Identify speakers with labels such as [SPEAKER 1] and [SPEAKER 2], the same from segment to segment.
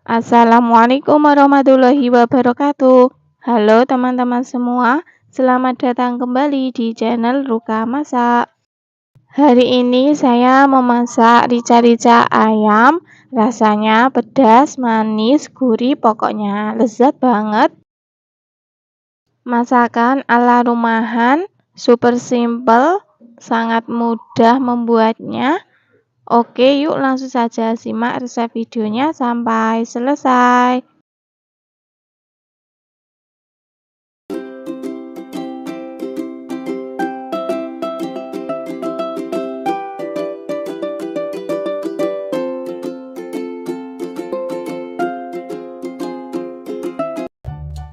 [SPEAKER 1] Assalamualaikum warahmatullahi wabarakatuh. Halo teman-teman semua, selamat datang kembali di channel Ruka Masak. Hari ini saya memasak rica-rica ayam, rasanya pedas, manis, gurih, pokoknya lezat banget. Masakan ala rumahan, super simple, sangat mudah membuatnya. Oke, yuk langsung saja simak resep videonya sampai selesai.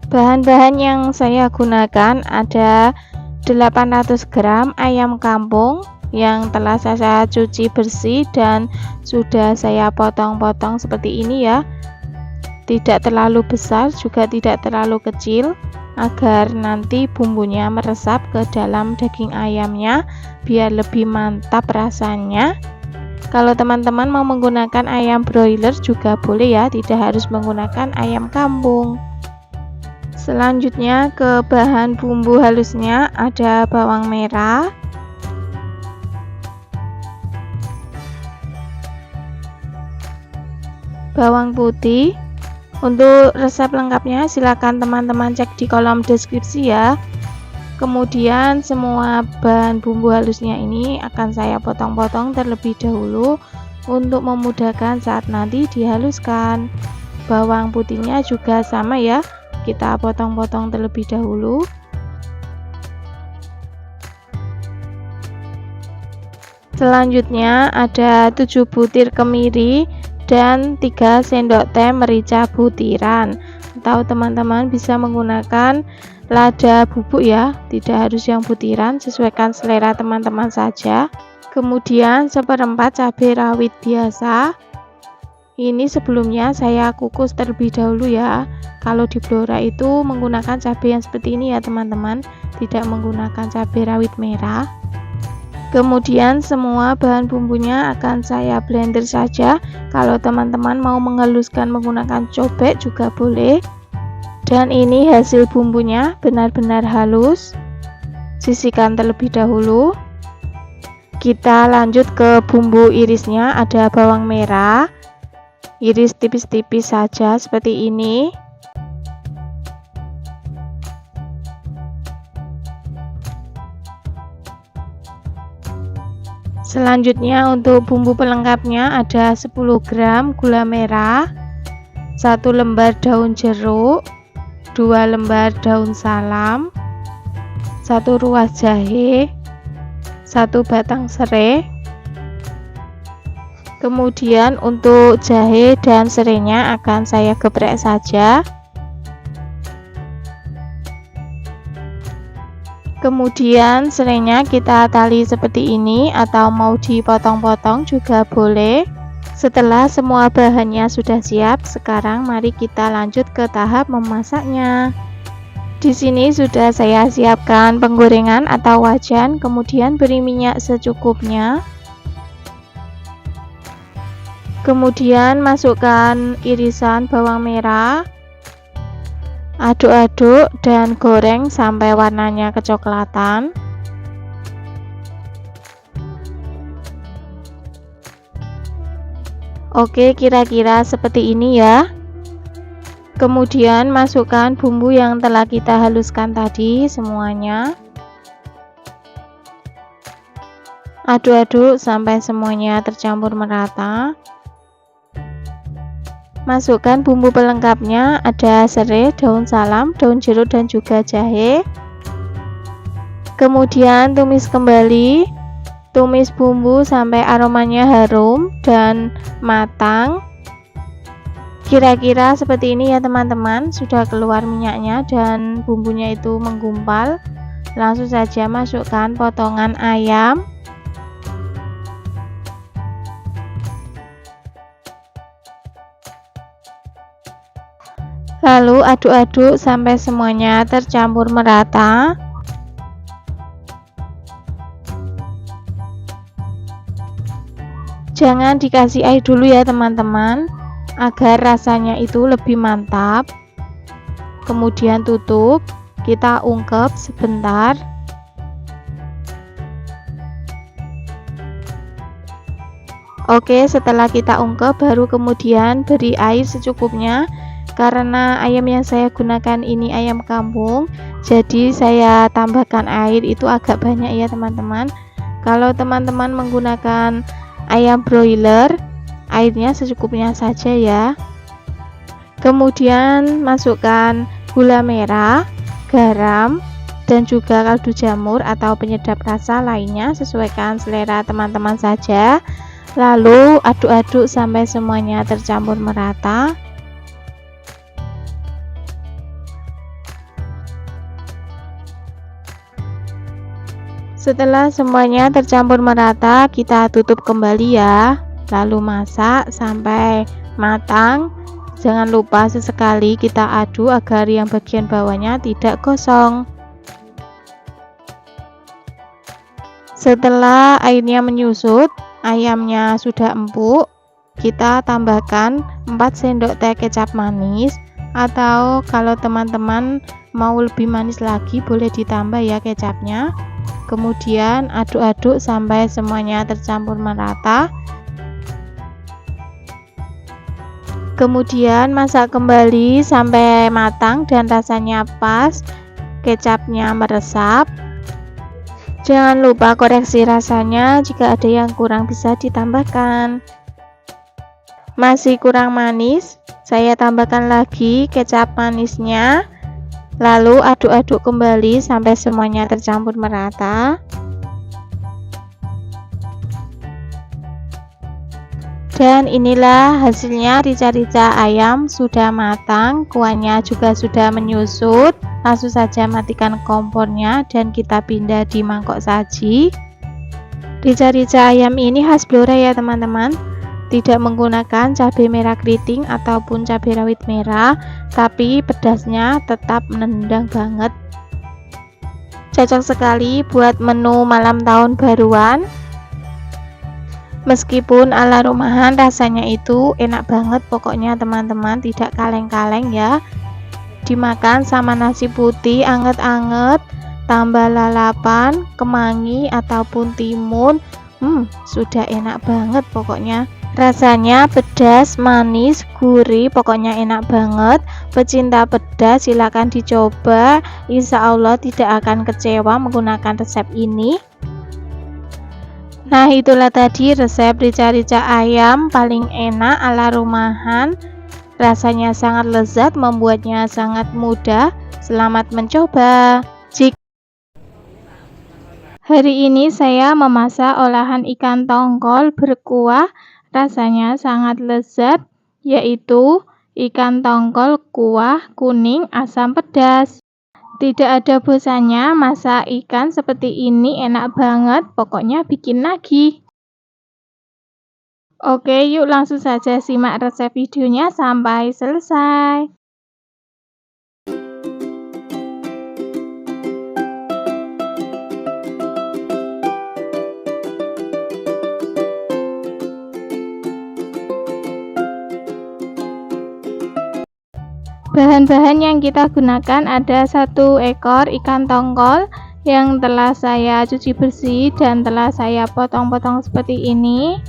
[SPEAKER 1] Bahan-bahan yang saya gunakan ada 800 gram ayam kampung yang telah saya cuci bersih dan sudah saya potong-potong seperti ini ya, tidak terlalu besar juga tidak terlalu kecil, agar nanti bumbunya meresap ke dalam daging ayamnya biar lebih mantap rasanya. Kalau teman-teman mau menggunakan ayam broiler juga boleh ya, tidak harus menggunakan ayam kampung. Selanjutnya ke bahan bumbu halusnya ada bawang merah, bawang putih. Untuk resep lengkapnya silakan teman-teman cek di kolom deskripsi ya. Kemudian semua bahan bumbu halusnya ini akan saya potong-potong terlebih dahulu untuk memudahkan saat nanti dihaluskan. Bawang putihnya juga sama ya, kita potong-potong terlebih dahulu. Selanjutnya ada 7 butir kemiri dan 3 sendok teh merica butiran, atau teman-teman bisa menggunakan lada bubuk ya, tidak harus yang butiran, sesuaikan selera teman-teman saja. Kemudian seperempat cabai rawit biasa, ini sebelumnya saya kukus terlebih dahulu ya. Kalau di Blora itu menggunakan cabai yang seperti ini ya teman-teman, tidak menggunakan cabai rawit merah. Kemudian semua bahan bumbunya akan saya blender saja. Kalau teman-teman mau menghaluskan menggunakan cobek juga boleh. Dan ini hasil bumbunya benar-benar halus. Sisihkan terlebih dahulu. Kita lanjut ke bumbu irisnya, ada bawang merah. Iris tipis-tipis saja seperti ini. Selanjutnya untuk bumbu pelengkapnya ada 10 gram gula merah, 1 lembar daun jeruk, 2 lembar daun salam, 1 ruas jahe, 1 batang serai. Kemudian untuk jahe dan serainya akan saya geprek saja. Kemudian serainya kita tali seperti ini, atau mau dipotong-potong juga boleh. Setelah semua bahannya sudah siap, sekarang mari kita lanjut ke tahap memasaknya. Di sini sudah saya siapkan penggorengan atau wajan, kemudian beri minyak secukupnya. Kemudian masukkan irisan bawang merah, aduk-aduk dan goreng sampai warnanya kecoklatan. Oke, kira-kira seperti ini ya. Kemudian masukkan bumbu yang telah kita haluskan tadi semuanya. Aduk-aduk sampai semuanya tercampur merata. Masukkan bumbu pelengkapnya, ada serai, daun salam, daun jeruk dan juga jahe. Kemudian tumis kembali, tumis bumbu sampai aromanya harum dan matang. Kira-kira seperti ini ya teman-teman, sudah keluar minyaknya dan bumbunya itu menggumpal. Langsung saja masukkan potongan ayam. Lalu aduk-aduk sampai semuanya tercampur merata. Jangan dikasih air dulu ya teman-teman. agar rasanya itu lebih mantap. Kemudian tutup, kita ungkep sebentar. Oke, setelah kita ungkep baru kemudian beri air secukupnya. Karena ayam yang saya gunakan ini ayam kampung, jadi saya tambahkan air itu agak banyak ya teman-teman. Kalau teman-teman menggunakan ayam broiler, airnya secukupnya saja ya. Kemudian masukkan gula merah, garam, dan juga kaldu jamur atau penyedap rasa lainnya, sesuaikan selera teman-teman saja. Lalu aduk-aduk sampai semuanya tercampur merata. Setelah semuanya tercampur merata, kita tutup kembali ya. Lalu masak sampai matang. Jangan lupa sesekali kita aduk agar yang bagian bawahnya tidak gosong. Setelah airnya menyusut, ayamnya sudah empuk, kita tambahkan 4 sendok teh kecap manis, atau kalau teman-teman mau lebih manis lagi boleh ditambah ya kecapnya. Kemudian aduk-aduk sampai semuanya tercampur merata. Kemudian masak kembali sampai matang dan rasanya pas, kecapnya meresap. Jangan lupa koreksi rasanya, jika ada yang kurang bisa ditambahkan. Masih kurang manis, saya tambahkan lagi kecap manisnya. Lalu aduk-aduk kembali sampai semuanya tercampur merata. Dan inilah hasilnya, rica-rica ayam sudah matang, kuahnya juga sudah menyusut. Langsung saja matikan kompornya dan kita pindah di mangkok saji. Rica-rica ayam ini khas Blora ya teman-teman, tidak menggunakan cabai merah keriting ataupun cabai rawit merah, tapi pedasnya tetap menendang banget. Cocok sekali buat menu malam tahun baruan. Meskipun ala rumahan, rasanya itu enak banget pokoknya teman-teman, tidak kaleng-kaleng ya. Dimakan sama nasi putih anget-anget, tambah lalapan, kemangi ataupun timun, sudah enak banget pokoknya. Rasanya pedas, manis, gurih, pokoknya enak banget. Pecinta pedas silahkan dicoba, insya Allah tidak akan kecewa menggunakan resep ini. Nah, itulah tadi resep rica-rica ayam paling enak ala rumahan. Rasanya sangat lezat, membuatnya sangat mudah. Selamat mencoba. Hari ini saya memasak olahan ikan tongkol berkuah, rasanya sangat lezat, yaitu ikan tongkol kuah kuning asam pedas. Tidak ada bosannya masak ikan seperti ini, enak banget, pokoknya bikin lagi. Oke, yuk langsung saja simak resep videonya sampai selesai. Bahan-bahan yang kita gunakan ada 1 ekor ikan tongkol yang telah saya cuci bersih dan telah saya potong-potong seperti ini.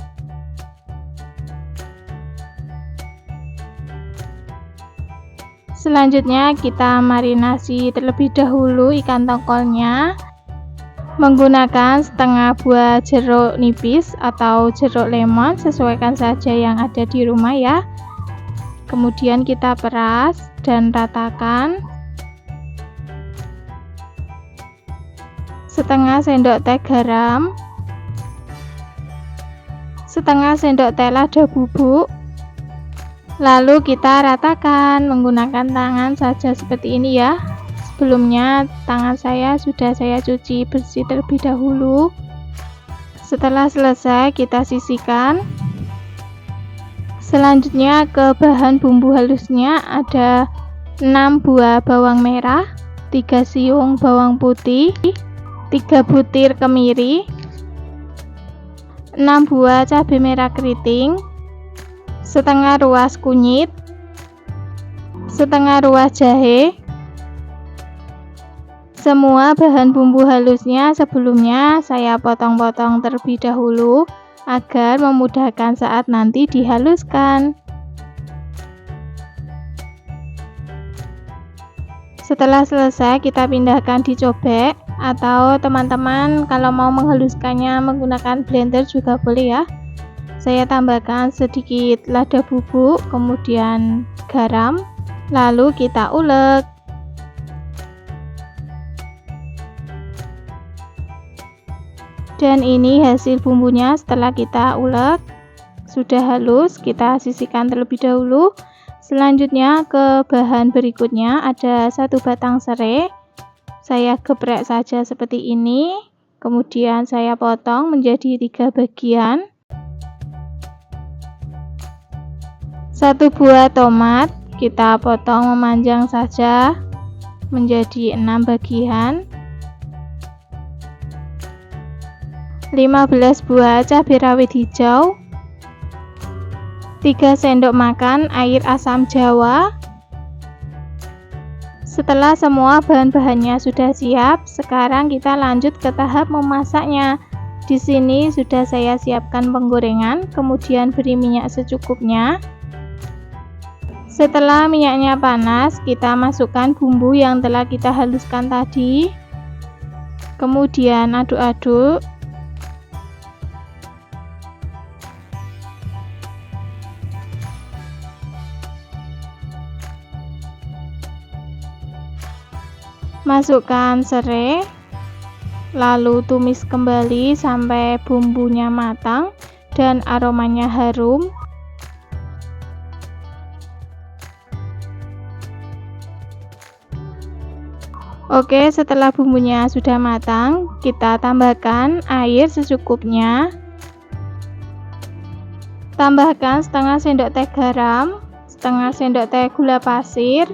[SPEAKER 1] Selanjutnya kita marinasi terlebih dahulu ikan tongkolnya menggunakan setengah buah jeruk nipis atau jeruk lemon, sesuaikan saja yang ada di rumah ya. Kemudian kita peras dan ratakan. Setengah sendok teh garam, setengah sendok teh lada bubuk. Lalu kita ratakan menggunakan tangan saja seperti ini ya. Sebelumnya tangan saya sudah saya cuci bersih terlebih dahulu. Setelah selesai kita sisihkan. Selanjutnya ke bahan bumbu halusnya ada 6 buah bawang merah, 3 siung bawang putih, 3 butir kemiri, 6 buah cabai merah keriting, 1 setengah ruas kunyit, setengah ruas jahe. Semua bahan bumbu halusnya sebelumnya saya potong-potong terlebih dahulu agar memudahkan saat nanti dihaluskan. Setelah selesai kita pindahkan di cobek, atau teman-teman kalau mau menghaluskannya menggunakan blender juga boleh ya. Saya tambahkan sedikit lada bubuk, kemudian garam, lalu kita ulek. Dan ini hasil bumbunya setelah kita ulek, sudah halus, kita sisihkan terlebih dahulu. Selanjutnya ke bahan berikutnya ada 1 batang serai. Saya geprek saja seperti ini, kemudian saya potong menjadi 3 bagian. 1 buah tomat kita potong memanjang saja menjadi 6 bagian. 15 buah cabai rawit hijau, 3 sendok makan air asam jawa. Setelah semua bahan-bahannya sudah siap, sekarang kita lanjut ke tahap memasaknya. Di sini sudah saya siapkan penggorengan, kemudian beri minyak secukupnya. Setelah minyaknya panas, kita masukkan bumbu yang telah kita haluskan tadi. Kemudian aduk-aduk. Masukkan serai, lalu tumis kembali sampai bumbunya matang dan aromanya harum. Oke, setelah bumbunya sudah matang, kita tambahkan air secukupnya. Tambahkan setengah sendok teh garam, setengah sendok teh gula pasir,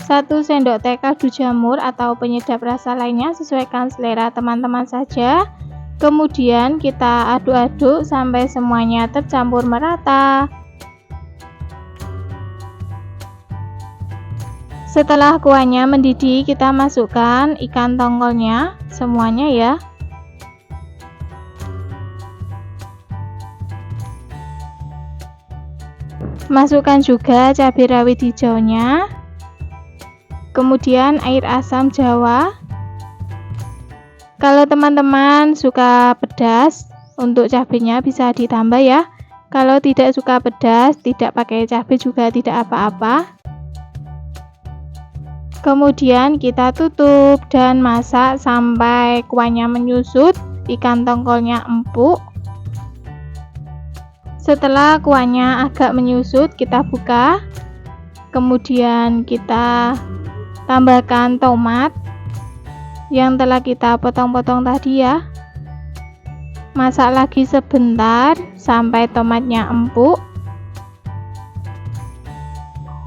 [SPEAKER 1] 1 sendok teh kaldu jamur atau penyedap rasa lainnya, sesuaikan selera teman-teman saja. Kemudian kita aduk-aduk sampai semuanya tercampur merata. Setelah kuahnya mendidih, kita masukkan ikan tongkolnya semuanya ya. Masukkan juga cabai rawit hijaunya. Kemudian air asam jawa. Kalau teman-teman suka pedas, untuk cabenya bisa ditambah ya. Kalau tidak suka pedas, tidak pakai cabai juga tidak apa-apa. Kemudian kita tutup dan masak sampai kuahnya menyusut, ikan tongkolnya empuk. Setelah kuahnya agak menyusut, kita buka. Kemudian kita tambahkan tomat yang telah kita potong-potong tadi ya. Masak lagi sebentar sampai tomatnya empuk.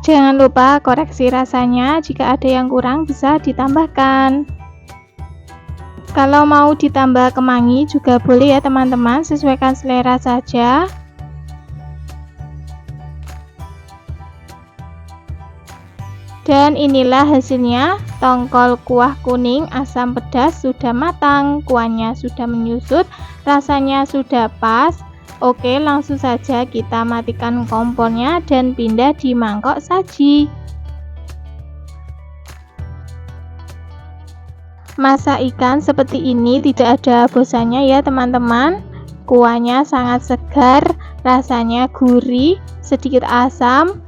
[SPEAKER 1] Jangan lupa koreksi rasanya, jika ada yang kurang bisa ditambahkan. Kalau mau ditambah kemangi juga boleh ya teman-teman, sesuaikan selera saja. Dan inilah hasilnya, tongkol kuah kuning asam pedas sudah matang, kuahnya sudah menyusut, rasanya sudah pas. Oke, langsung saja kita matikan kompornya dan pindah di mangkok saji. Masak ikan seperti ini tidak ada bosannya ya teman-teman. Kuahnya sangat segar, rasanya gurih, sedikit asam,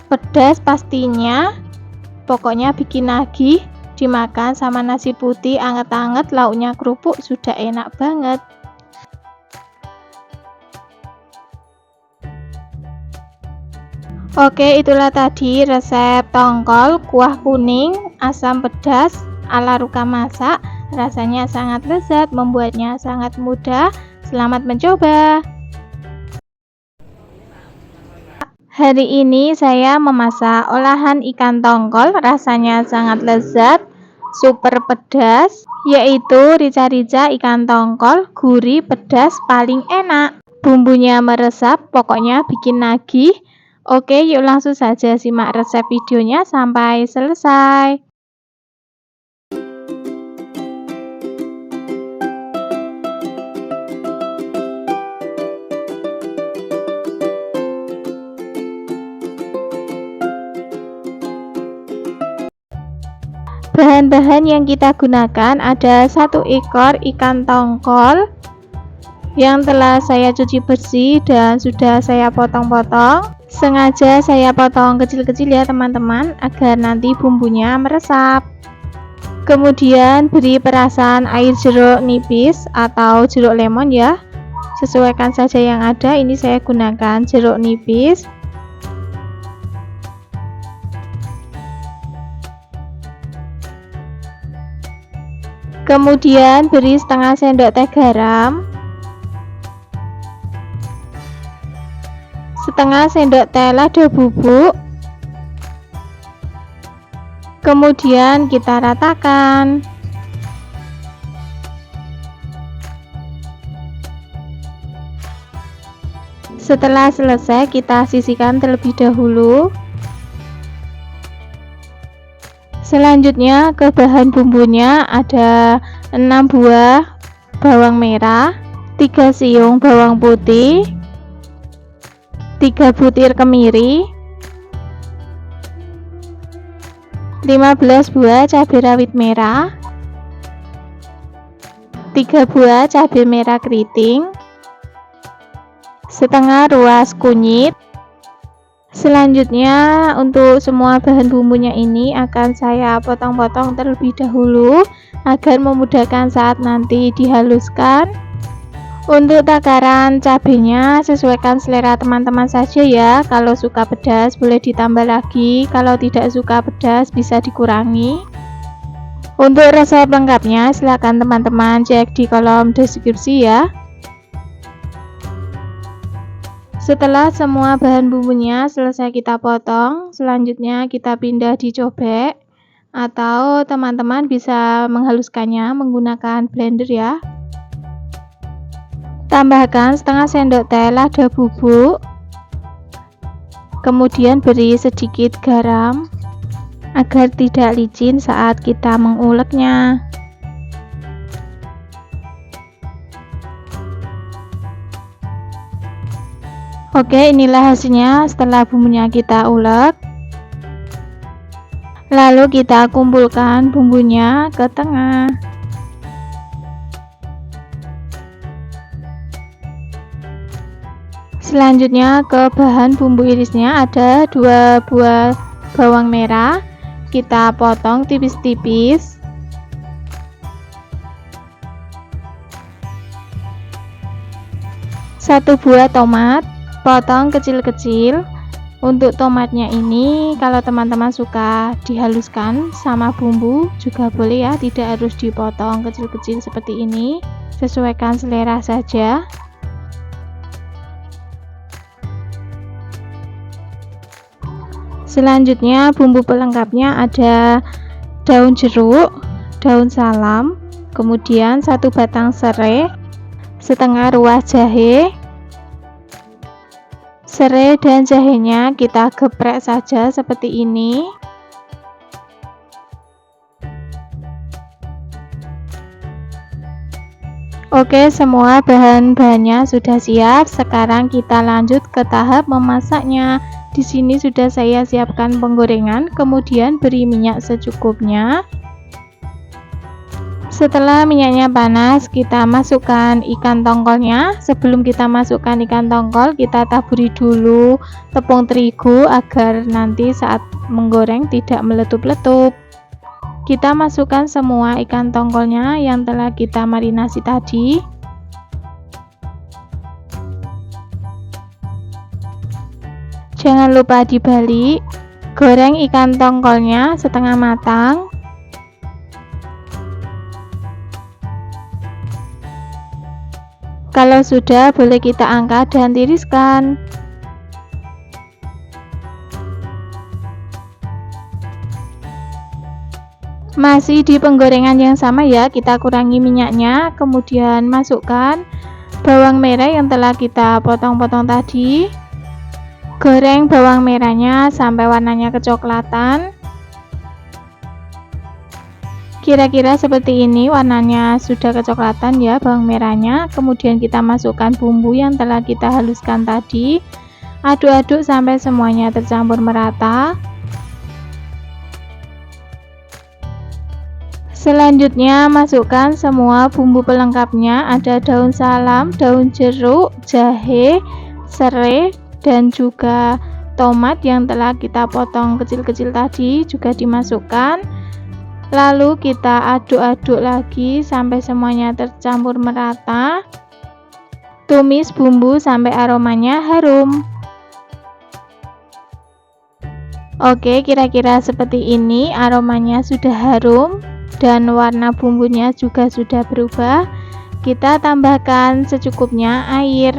[SPEAKER 1] pedas pastinya. Pokoknya bikin nagih, dimakan sama nasi putih anget-anget, lauknya kerupuk, sudah enak banget. Oke, itulah tadi resep tongkol kuah kuning asam pedas ala Ruka Masak. Rasanya sangat lezat, membuatnya sangat mudah. Selamat mencoba. Hari ini saya memasak olahan ikan tongkol, rasanya sangat lezat, super pedas, yaitu rica-rica ikan tongkol, gurih, pedas, paling enak. Bumbunya meresap, pokoknya bikin nagih. Oke, yuk langsung saja simak resep videonya sampai selesai. Bahan-bahan yang kita gunakan ada 1 ekor ikan tongkol yang telah saya cuci bersih dan sudah saya potong-potong. Sengaja saya potong kecil-kecil ya teman-teman, agar nanti bumbunya meresap. Kemudian beri perasan air jeruk nipis atau jeruk lemon ya, sesuaikan saja yang ada. Ini saya gunakan jeruk nipis. Kemudian beri setengah sendok teh garam, setengah sendok teh lado bubuk. Kemudian kita ratakan. Setelah selesai, kita sisihkan terlebih dahulu. Selanjutnya ke bahan bumbunya ada 6 buah bawang merah, 3 siung bawang putih, 3 butir kemiri, 15 buah cabai rawit merah, 3 buah cabai merah keriting, setengah ruas kunyit. Selanjutnya untuk semua bahan bumbunya ini akan saya potong-potong terlebih dahulu agar memudahkan saat nanti dihaluskan. Untuk takaran cabenya sesuaikan selera teman-teman saja ya. Kalau suka pedas boleh ditambah lagi, kalau tidak suka pedas bisa dikurangi. Untuk resep lengkapnya silahkan teman-teman cek di kolom deskripsi ya. Setelah semua bahan bumbunya selesai kita potong, selanjutnya kita pindah di cobek atau teman-teman bisa menghaluskannya menggunakan blender ya. Tambahkan setengah sendok teh lada bubuk, kemudian beri sedikit garam agar tidak licin saat kita menguleknya. Oke, inilah hasilnya setelah bumbunya kita ulek. Lalu kita kumpulkan bumbunya ke tengah. Selanjutnya ke bahan bumbu irisnya ada 2 buah bawang merah, kita potong tipis-tipis. Satu buah tomat, potong kecil-kecil. Untuk tomatnya ini kalau teman-teman suka dihaluskan sama bumbu juga boleh ya, tidak harus dipotong kecil-kecil seperti ini, sesuaikan selera saja. Selanjutnya bumbu pelengkapnya ada daun jeruk, daun salam, kemudian 1 batang serai, setengah ruas jahe. Serai dan jahenya kita geprek saja seperti ini. Oke, semua bahan-bahannya sudah siap. Sekarang kita lanjut ke tahap memasaknya. Di sini sudah saya siapkan penggorengan, kemudian beri minyak secukupnya. Setelah minyaknya panas, kita masukkan ikan tongkolnya. Sebelum kita masukkan ikan tongkol, kita taburi dulu tepung terigu agar nanti saat menggoreng tidak meletup-letup. Kita masukkan semua ikan tongkolnya yang telah kita marinasi tadi. Jangan lupa dibalik. Goreng ikan tongkolnya setengah matang. Kalau sudah, boleh kita angkat dan tiriskan. Masih di penggorengan yang sama ya, kita kurangi minyaknya, kemudian masukkan bawang merah yang telah kita potong-potong tadi. Goreng bawang merahnya sampai warnanya kecoklatan. Kira-kira seperti ini warnanya sudah kecoklatan ya bawang merahnya. Kemudian kita masukkan bumbu yang telah kita haluskan tadi. Aduk-aduk sampai semuanya tercampur merata. Selanjutnya masukkan semua bumbu pelengkapnya, ada daun salam, daun jeruk, jahe, serai, dan juga tomat yang telah kita potong kecil-kecil tadi juga dimasukkan. Lalu kita aduk-aduk lagi sampai semuanya tercampur merata. Tumis bumbu sampai aromanya harum. Oke, kira-kira seperti ini aromanya sudah harum dan warna bumbunya juga sudah berubah. Kita tambahkan secukupnya air.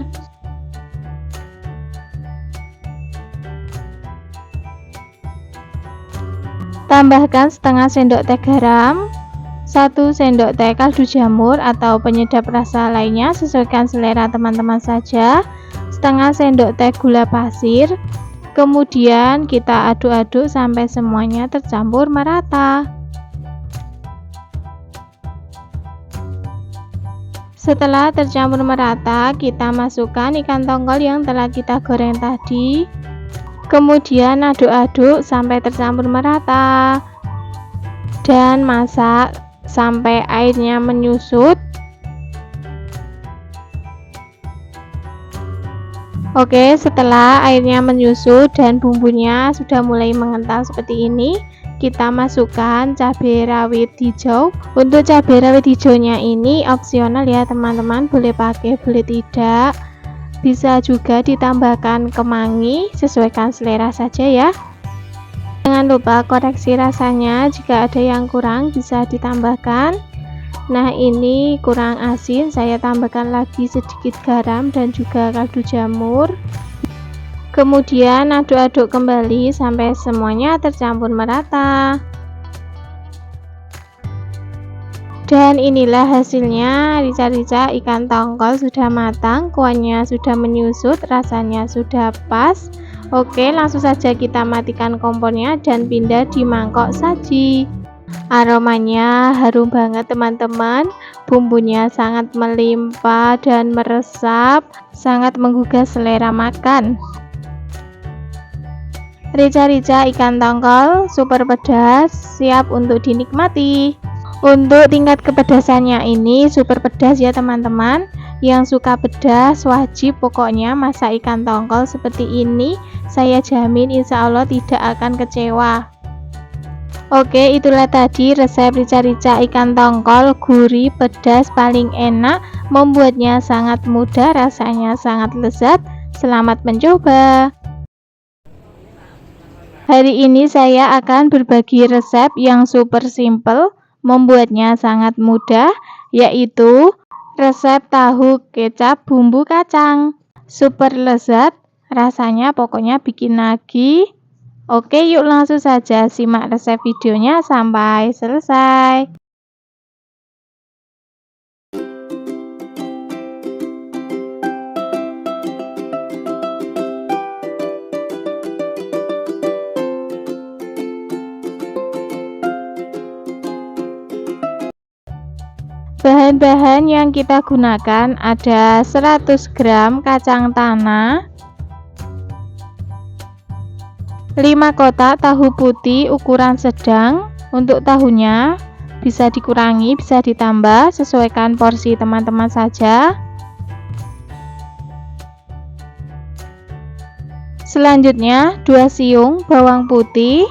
[SPEAKER 1] Tambahkan setengah sendok teh garam, 1 sendok teh kaldu jamur atau penyedap rasa lainnya, sesuaikan selera teman-teman saja, setengah sendok teh gula pasir. Kemudian kita aduk-aduk sampai semuanya tercampur merata. Setelah tercampur merata, kita masukkan ikan tongkol yang telah kita goreng tadi. Kemudian aduk-aduk sampai tercampur merata. Dan masak sampai airnya menyusut. Oke, setelah airnya menyusut dan bumbunya sudah mulai mengental seperti ini, kita masukkan cabai rawit hijau. Untuk cabai rawit hijaunya ini opsional ya teman-teman, boleh pakai boleh tidak. Bisa juga ditambahkan kemangi, sesuaikan selera saja ya. Jangan lupa koreksi rasanya, jika ada yang kurang bisa ditambahkan. Nah, ini kurang asin, saya tambahkan lagi sedikit garam dan juga kaldu jamur. Kemudian aduk-aduk kembali sampai semuanya tercampur merata. Dan inilah hasilnya, rica-rica ikan tongkol sudah matang, kuahnya sudah menyusut, rasanya sudah pas. Oke, langsung saja kita matikan kompornya dan pindah di mangkok saji. Aromanya harum banget teman-teman, bumbunya sangat melimpah dan meresap, sangat menggugah selera makan. Rica-rica ikan tongkol super pedas, siap untuk dinikmati. Untuk tingkat kepedasannya ini super pedas ya teman-teman. Yang suka pedas wajib pokoknya masak ikan tongkol seperti ini, saya jamin insya Allah tidak akan kecewa. Oke, itulah tadi resep rica-rica ikan tongkol, gurih, pedas, paling enak. Membuatnya sangat mudah, rasanya sangat lezat. Selamat mencoba. Hari ini saya akan berbagi resep yang super simple, membuatnya sangat mudah, yaitu resep tahu kecap bumbu kacang. Super lezat, rasanya pokoknya bikin nagih. Oke, yuk langsung saja simak resep videonya sampai selesai. Bahan-bahan yang kita gunakan ada 100 gram kacang tanah, 5 kotak tahu putih ukuran sedang. Untuk tahunya bisa dikurangi, bisa ditambah, sesuaikan porsi teman-teman saja. Selanjutnya 2 siung bawang putih,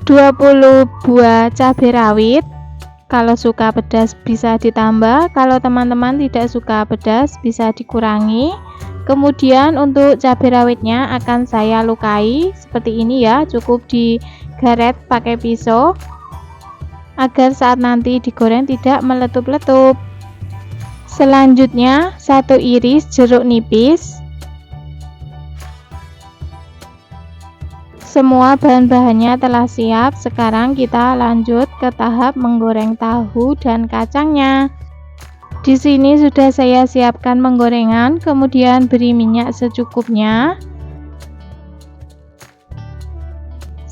[SPEAKER 1] 20 buah cabai rawit. Kalau suka pedas bisa ditambah, kalau teman-teman tidak suka pedas bisa dikurangi. Kemudian untuk cabai rawitnya akan saya lukai seperti ini ya, cukup digaret pakai pisau agar saat nanti digoreng tidak meletup-letup. Selanjutnya 1 iris jeruk nipis. Semua bahan-bahannya telah siap, sekarang kita lanjut ke tahap menggoreng tahu dan kacangnya. Di sini sudah saya siapkan penggorengan, kemudian beri minyak secukupnya.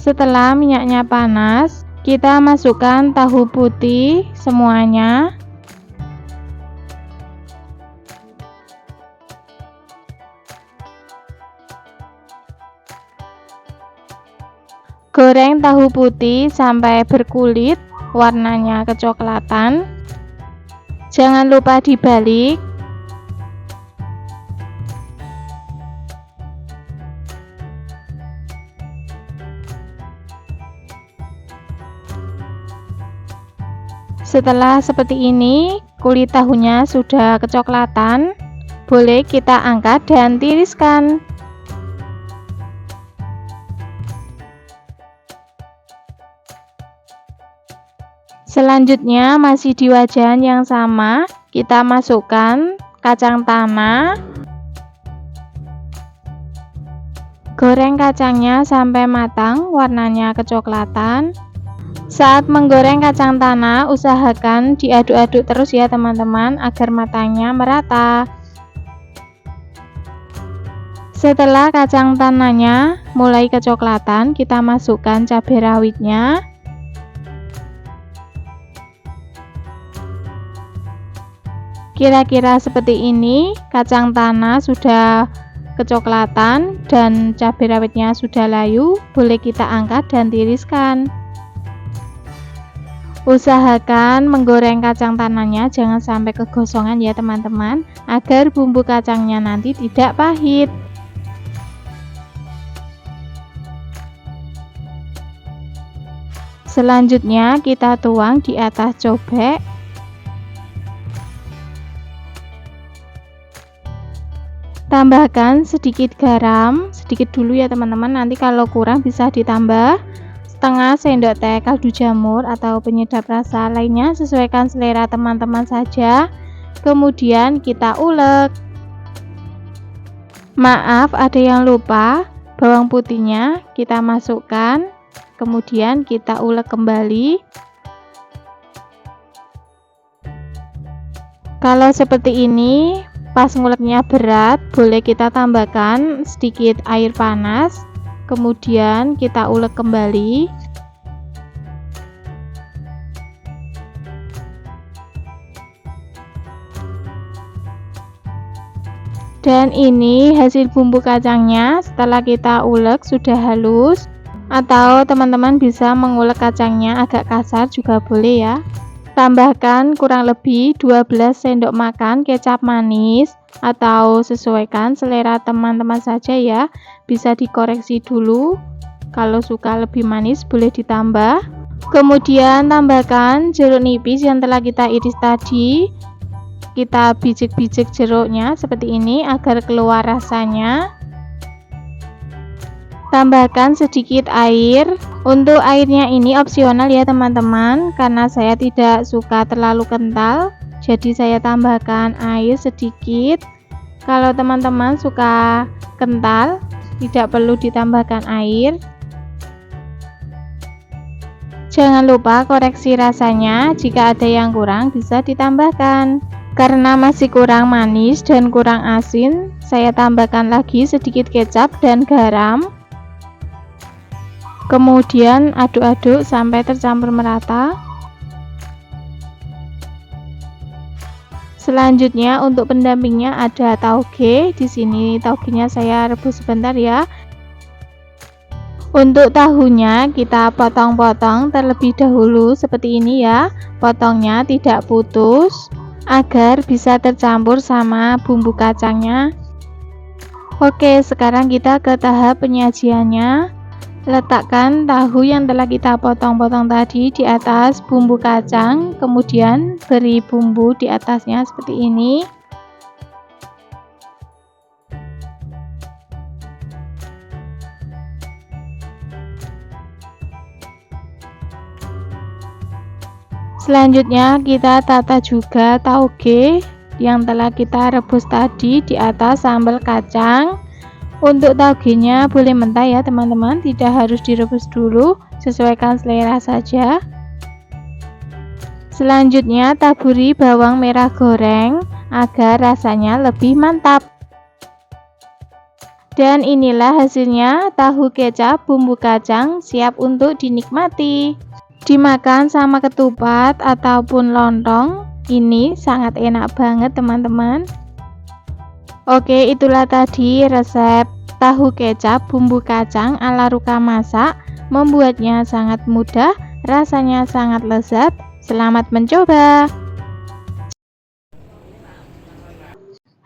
[SPEAKER 1] Setelah minyaknya panas, kita masukkan tahu putih semuanya. Goreng tahu putih sampai berkulit, warnanya kecoklatan. Jangan lupa dibalik. Setelah seperti ini, kulit tahunya sudah kecoklatan, boleh kita angkat dan tiriskan. Selanjutnya masih di wajan yang sama, kita masukkan kacang tanah. Goreng kacangnya sampai matang, warnanya kecoklatan. Saat menggoreng kacang tanah, usahakan diaduk-aduk terus ya teman-teman, agar matangnya merata. Setelah kacang tanahnya mulai kecoklatan, kita masukkan cabai rawitnya. Kira-kira seperti ini, kacang tanah sudah kecoklatan dan cabai rawitnya sudah layu, boleh kita angkat dan tiriskan. Usahakan menggoreng kacang tanahnya jangan sampai kegosongan ya teman-teman, agar bumbu kacangnya nanti tidak pahit. Selanjutnya kita tuang di atas cobek. Tambahkan sedikit garam, sedikit dulu ya teman-teman, nanti kalau kurang bisa ditambah. Setengah sendok teh kaldu jamur atau penyedap rasa lainnya, sesuaikan selera teman-teman saja. Kemudian kita ulek. Maaf, ada yang lupa, bawang putihnya kita masukkan, kemudian kita ulek kembali. Kalau seperti ini, pas nguleknya berat, boleh kita tambahkan sedikit air panas. Kemudian kita ulek kembali. Dan ini hasil bumbu kacangnya setelah kita ulek sudah halus, atau teman-teman bisa mengulek kacangnya agak kasar juga boleh ya. Tambahkan kurang lebih 12 sendok makan kecap manis, atau sesuaikan selera teman-teman saja ya, bisa dikoreksi dulu. Kalau suka lebih manis boleh ditambah. Kemudian tambahkan jeruk nipis yang telah kita iris tadi. Kita bijik-bijik jeruknya seperti ini agar keluar rasanya. Tambahkan sedikit air. Untuk airnya ini opsional ya teman-teman, karena saya tidak suka terlalu kental, jadi saya tambahkan air sedikit. Kalau teman-teman suka kental, tidak perlu ditambahkan air. Jangan lupa koreksi rasanya, jika ada yang kurang bisa ditambahkan. Karena masih kurang manis dan kurang asin, saya tambahkan lagi sedikit kecap dan garam. Kemudian aduk-aduk sampai tercampur merata. Selanjutnya untuk pendampingnya ada tauge. Di sini taugenya saya rebus sebentar ya. Untuk tahunya kita potong-potong terlebih dahulu seperti ini ya. Potongnya tidak putus agar bisa tercampur sama bumbu kacangnya. Oke, sekarang kita ke tahap penyajiannya. Letakkan tahu yang telah kita potong-potong tadi di atas bumbu kacang, kemudian beri bumbu di atasnya seperti ini. Selanjutnya kita tata juga tauge yang telah kita rebus tadi di atas sambal kacang. Untuk taugenya boleh mentah ya teman-teman, tidak harus direbus dulu, sesuaikan selera saja. Selanjutnya taburi bawang merah goreng agar rasanya lebih mantap. Dan inilah hasilnya, tahu kecap bumbu kacang siap untuk dinikmati. Dimakan sama ketupat ataupun lontong, ini sangat enak banget teman-teman. Oke, itulah tadi resep tahu kecap bumbu kacang ala Ruka Masak. Membuatnya sangat mudah, rasanya sangat lezat. Selamat mencoba.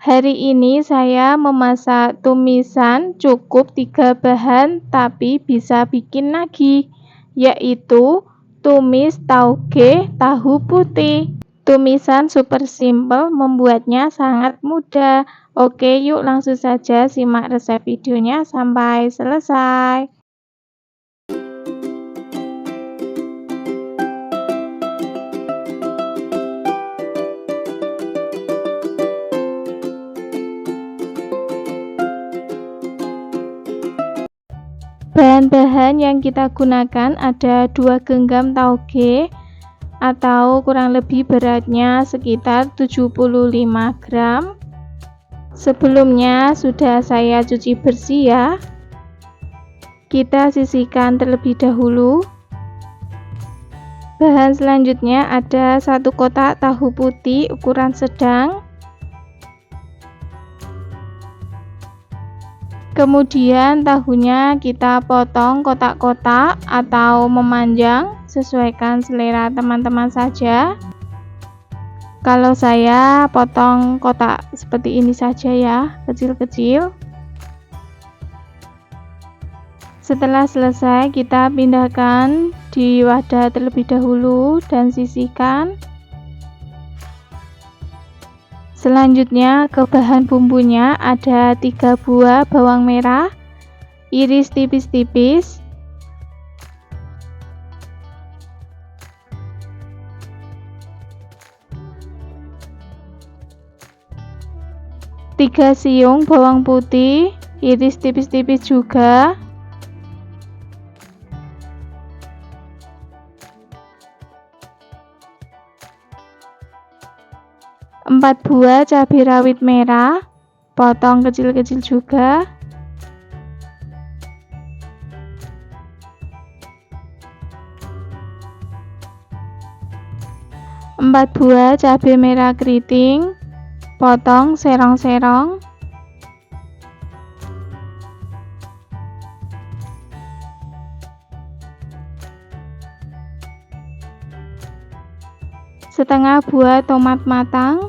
[SPEAKER 1] Hari ini saya memasak tumisan cukup 3 bahan tapi bisa bikin lagi, yaitu tumis tauge tahu putih. Tumisan super simple, membuatnya sangat mudah. Oke, yuk langsung saja simak resep videonya sampai selesai. Bahan-bahan yang kita gunakan ada 2 genggam tauge atau kurang lebih beratnya sekitar 75 gram. Sebelumnya sudah saya cuci bersih ya. Kita sisihkan terlebih dahulu. Bahan selanjutnya ada 1 kotak tahu putih ukuran sedang. Kemudian tahunya kita potong kotak-kotak atau memanjang, sesuaikan selera teman-teman saja. Kalau saya potong kotak seperti ini saja ya, kecil-kecil. Setelah selesai kita pindahkan di wadah terlebih dahulu dan sisihkan. Selanjutnya ke bahan bumbunya ada 3 buah bawang merah, iris tipis-tipis, 3 siung bawang putih, iris tipis-tipis juga, 4 buah cabai rawit merah, potong kecil-kecil juga. 4 buah cabai merah keriting, potong serong-serong. 1/2 buah tomat matang,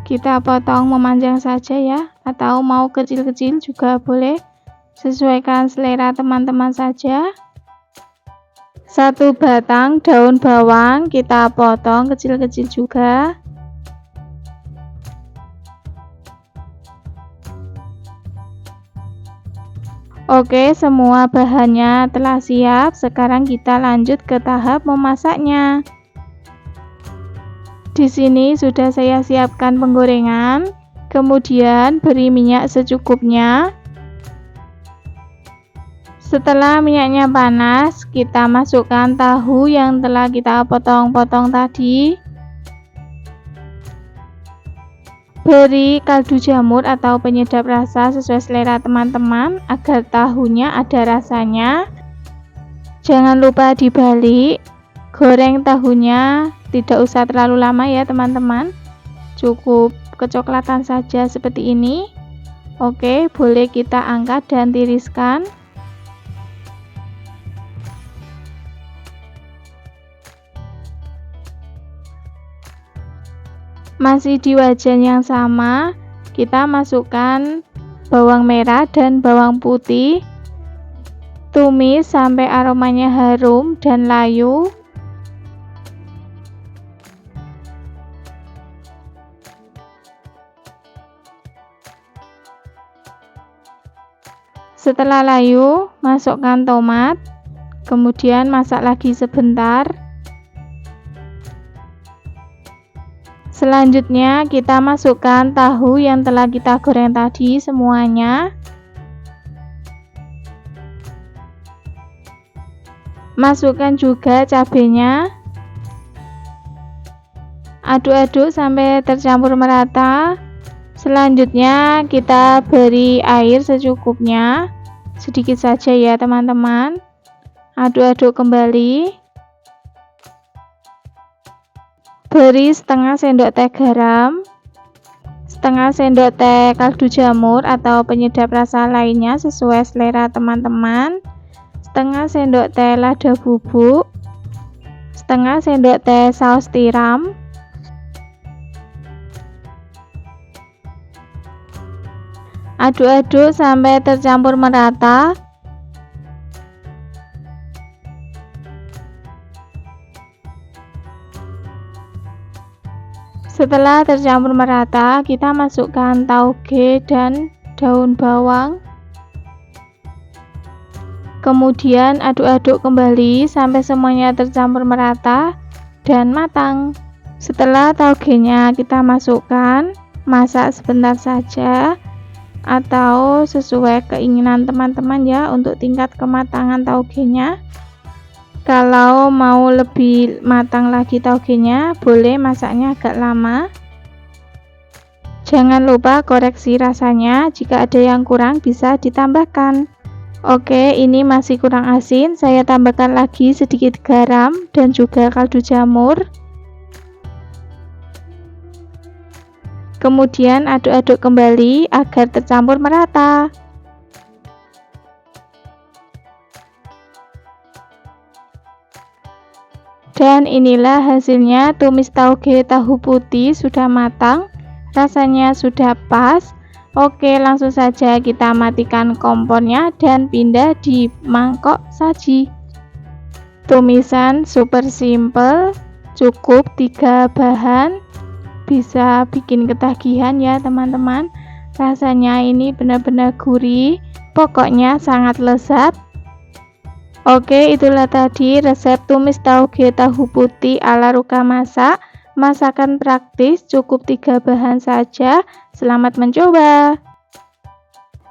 [SPEAKER 1] kita potong memanjang saja ya, atau mau kecil-kecil juga boleh, sesuaikan selera teman-teman saja. 1 batang daun bawang kita potong kecil-kecil juga. Oke, semua bahannya telah siap. Sekarang kita lanjut ke tahap memasaknya. Di sini sudah saya siapkan penggorengan, kemudian beri minyak secukupnya. Setelah minyaknya panas, kita masukkan tahu yang telah kita potong-potong tadi. Beri kaldu jamur atau penyedap rasa sesuai selera teman-teman agar tahunya ada rasanya. Jangan lupa dibalik. Goreng tahunya tidak usah terlalu lama ya teman-teman, cukup kecoklatan saja seperti ini. Oke, boleh kita angkat dan tiriskan. Masih di wajan yang sama, kita masukkan bawang merah dan bawang putih. Tumis sampai aromanya harum dan layu. Setelah layu, masukkan tomat, kemudian masak lagi sebentar. Selanjutnya kita masukkan tahu yang telah kita goreng tadi semuanya. Masukkan juga cabenya. Aduk-aduk sampai tercampur merata. Selanjutnya kita beri air secukupnya, sedikit saja ya teman-teman. Aduk-aduk kembali. Beri setengah sendok teh garam, setengah sendok teh kaldu jamur atau penyedap rasa lainnya sesuai selera teman-teman, setengah sendok teh lada bubuk, setengah sendok teh saus tiram, aduk-aduk sampai tercampur merata. Setelah tercampur merata, kita masukkan tauge dan daun bawang. Kemudian aduk-aduk kembali sampai semuanya tercampur merata dan matang. Setelah taugenya kita masukkan, masak sebentar saja atau sesuai keinginan teman-teman ya untuk tingkat kematangan taugenya. Kalau mau lebih matang lagi taugenya, boleh masaknya agak lama. Jangan lupa koreksi rasanya, jika ada yang kurang bisa ditambahkan. Oke, ini masih kurang asin, saya tambahkan lagi sedikit garam dan juga kaldu jamur. Kemudian aduk-aduk kembali agar tercampur merata. Dan inilah hasilnya, tumis tauge tahu putih sudah matang, rasanya sudah pas. Oke, langsung saja kita matikan kompornya dan pindah di mangkok saji. Tumisan super simple, cukup 3 bahan, bisa bikin ketagihan ya teman-teman. Rasanya ini benar-benar gurih, pokoknya sangat lezat. Oke, itulah tadi resep tumis tauge tahu putih ala Ruka Masak. Masakan praktis, cukup 3 bahan saja. Selamat mencoba.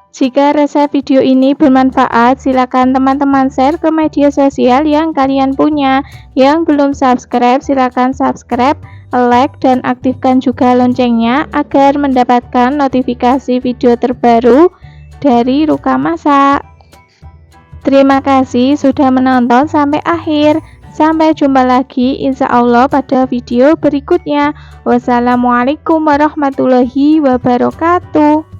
[SPEAKER 1] Jika resep video ini bermanfaat, silakan teman-teman share ke media sosial yang kalian punya. Yang belum subscribe, silakan subscribe, like, dan aktifkan juga loncengnya agar mendapatkan notifikasi video terbaru dari Ruka Masak. Terima kasih sudah menonton sampai akhir. Sampai jumpa lagi insya Allah pada video berikutnya. Wassalamualaikum warahmatullahi wabarakatuh.